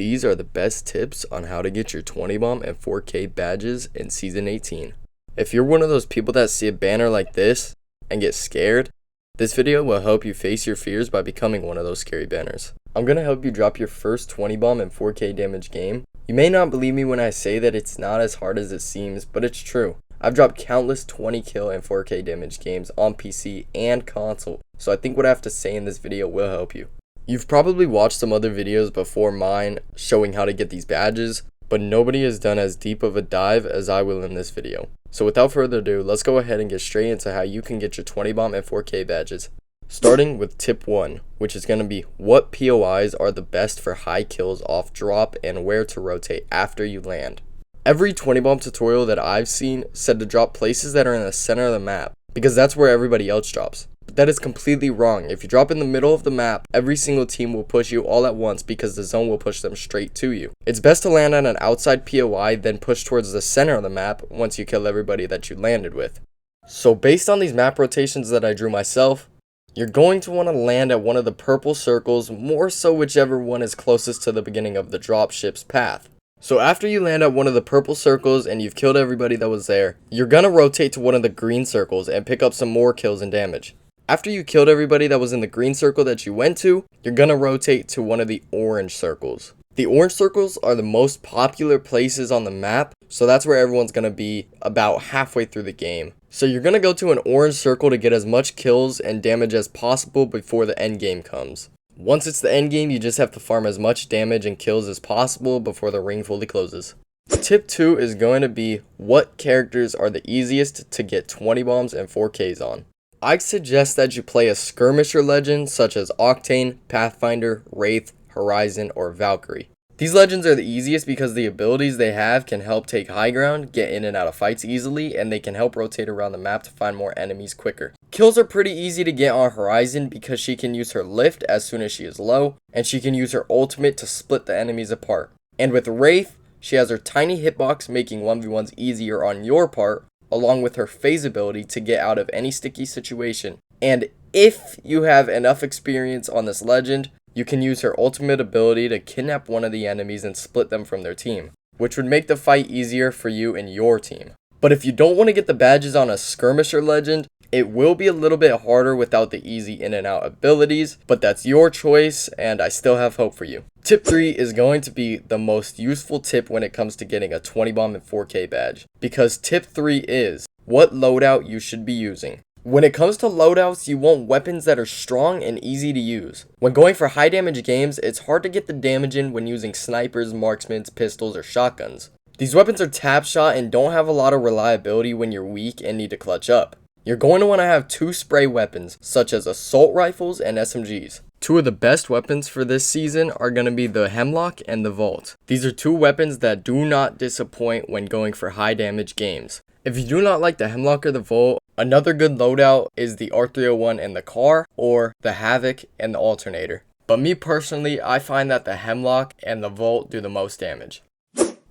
these are the best tips on how to get your 20 bomb and 4K badges in Season 18. If you're one of those people that see a banner like this and get scared, this video will help you face your fears by becoming one of those scary banners. I'm going to help you drop your first 20 bomb and 4K damage game. You may not believe me when I say that it's not as hard as it seems, but it's true. I've dropped countless 20 kill and 4K damage games on PC and console, so I think what I have to say in this video will help you. You've probably watched some other videos before mine showing how to get these badges, but nobody has done as deep of a dive as I will in this video. So without further ado, let's go ahead and get straight into how you can get your 20 bomb and 4K badges. Starting with tip 1, which is going to be what POIs are the best for high kills off drop and where to rotate after you land. Every 20 bomb tutorial that I've seen said to drop places that are in the center of the map, because that's where everybody else drops. But that is completely wrong. If you drop in the middle of the map, every single team will push you all at once because the zone will push them straight to you. It's best to land on an outside POI, then push towards the center of the map once you kill everybody that you landed with. So based on these map rotations that I drew myself, you're going to want to land at one of the purple circles, more so whichever one is closest to the beginning of the dropship's path. So after you land at one of the purple circles and you've killed everybody that was there, you're going to rotate to one of the green circles and pick up some more kills and damage. After you killed everybody that was in the green circle that you went to, you're going to rotate to one of the orange circles. The orange circles are the most popular places on the map, so that's where everyone's going to be about halfway through the game. So you're going to go to an orange circle to get as much kills and damage as possible before the end game comes. Once it's the end game, you just have to farm as much damage and kills as possible before the ring fully closes. Tip 2 is going to be what characters are the easiest to get 20 bombs and 4Ks on. I suggest that you play a skirmisher legend such as Octane, Pathfinder, Wraith, Horizon, or Valkyrie. These legends are the easiest because the abilities they have can help take high ground, get in and out of fights easily, and they can help rotate around the map to find more enemies quicker. Kills are pretty easy to get on Horizon because she can use her lift as soon as she is low, and she can use her ultimate to split the enemies apart. And with Wraith, she has her tiny hitbox making 1v1s easier on your part, along with her phase ability to get out of any sticky situation. And if you have enough experience on this legend, you can use her ultimate ability to kidnap one of the enemies and split them from their team, which would make the fight easier for you and your team. But if you don't want to get the badges on a skirmisher legend, it will be a little bit harder without the easy in and out abilities, but that's your choice and I still have hope for you. Tip 3 is going to be the most useful tip when it comes to getting a 20 bomb and 4K badge, because tip 3 is what loadout you should be using. When it comes to loadouts, you want weapons that are strong and easy to use. When going for high damage games, it's hard to get the damage in when using snipers, marksmen, pistols, or shotguns. These weapons are tap shot and don't have a lot of reliability when you're weak and need to clutch up. You're going to want to have 2 spray weapons, such as assault rifles and SMGs. 2 of the best weapons for this season are going to be the Hemlock and the Vault. These are 2 weapons that do not disappoint when going for high damage games. If you do not like the Hemlock or the Vault, another good loadout is the R301 and the Car, or the Havoc and the Alternator. But me personally, I find that the Hemlock and the Vault do the most damage.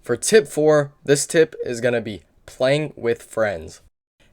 For tip 4, this tip is going to be playing with friends.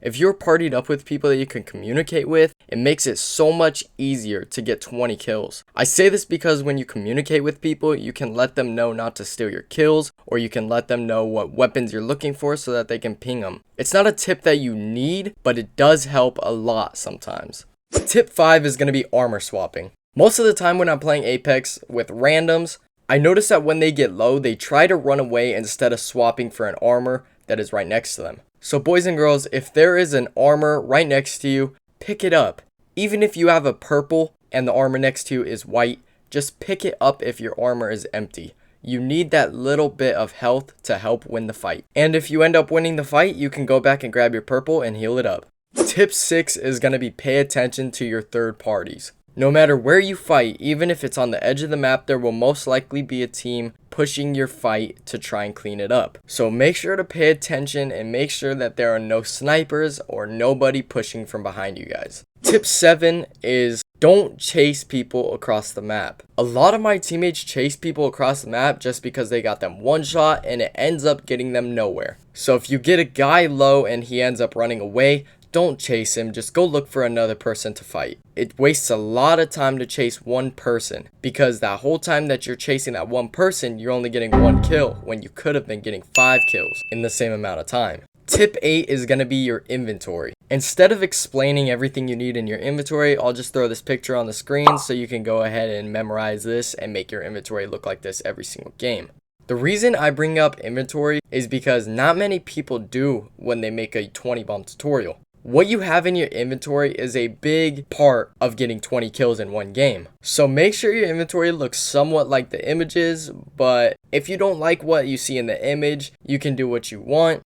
If you're partied up with people that you can communicate with, it makes it so much easier to get 20 kills. I say this because when you communicate with people, you can let them know not to steal your kills, or you can let them know what weapons you're looking for so that they can ping them. It's not a tip that you need, but it does help a lot sometimes. Tip 5 is going to be armor swapping. Most of the time when I'm playing Apex with randoms, I notice that when they get low, they try to run away instead of swapping for an armor that is right next to them. So boys and girls, if there is an armor right next to you, pick it up. Even if you have a purple and the armor next to you is white, just pick it up if your armor is empty. You need that little bit of health to help win the fight. And if you end up winning the fight, you can go back and grab your purple and heal it up. Tip 6 is going to be pay attention to your third parties. No matter where you fight, even if it's on the edge of the map, there will most likely be a team pushing your fight to try and clean it up. So make sure to pay attention and make sure that there are no snipers or nobody pushing from behind you guys. Tip 7 is don't chase people across the map. A lot of my teammates chase people across the map just because they got them one shot and it ends up getting them nowhere. So if you get a guy low and he ends up running away, don't chase him, just go look for another person to fight. it wastes a lot of time to chase one person, because that whole time that you're chasing that one person, you're only getting 1 kill when you could have been getting 5 kills in the same amount of time. Tip 8 is going to be your inventory. Instead of explaining everything you need in your inventory, I'll just throw this picture on the screen so you can go ahead and memorize this and make your inventory look like this every single game. The reason I bring up inventory is because not many people do when they make a 20 bomb tutorial. What you have in your inventory is a big part of getting 20 kills in one game. So make sure your inventory looks somewhat like the images, but if you don't like what you see in the image, you can do what you want.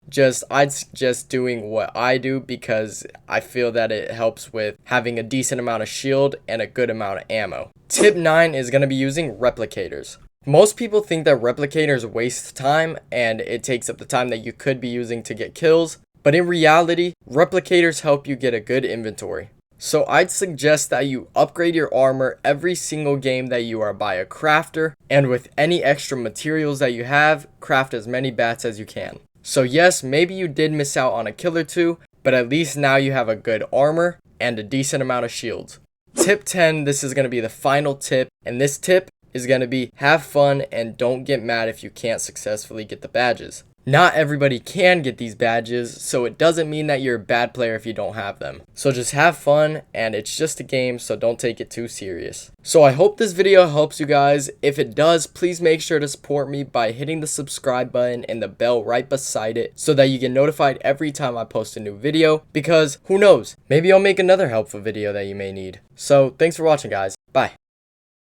I'd suggest doing what I do because I feel that it helps with having a decent amount of shield and a good amount of ammo. Tip 9 is going to be using replicators. Most people think that replicators waste time and it takes up the time that you could be using to get kills. But in reality, replicators help you get a good inventory. So I'd suggest that you upgrade your armor every single game that you are by a crafter, and with any extra materials that you have, craft as many bats as you can. So yes, maybe you did miss out on a kill or two, but at least now you have a good armor and a decent amount of shields. Tip 10, this is going to be the final tip, and this tip is going to be have fun and don't get mad if you can't successfully get the badges. Not everybody can get these badges, so it doesn't mean that you're a bad player if you don't have them. So just have fun, and it's just a game, so don't take it too serious. So I hope this video helps you guys. If it does, please make sure to support me by hitting the subscribe button and the bell right beside it so that you get notified every time I post a new video, because who knows, maybe I'll make another helpful video that you may need. So thanks for watching, guys. Bye.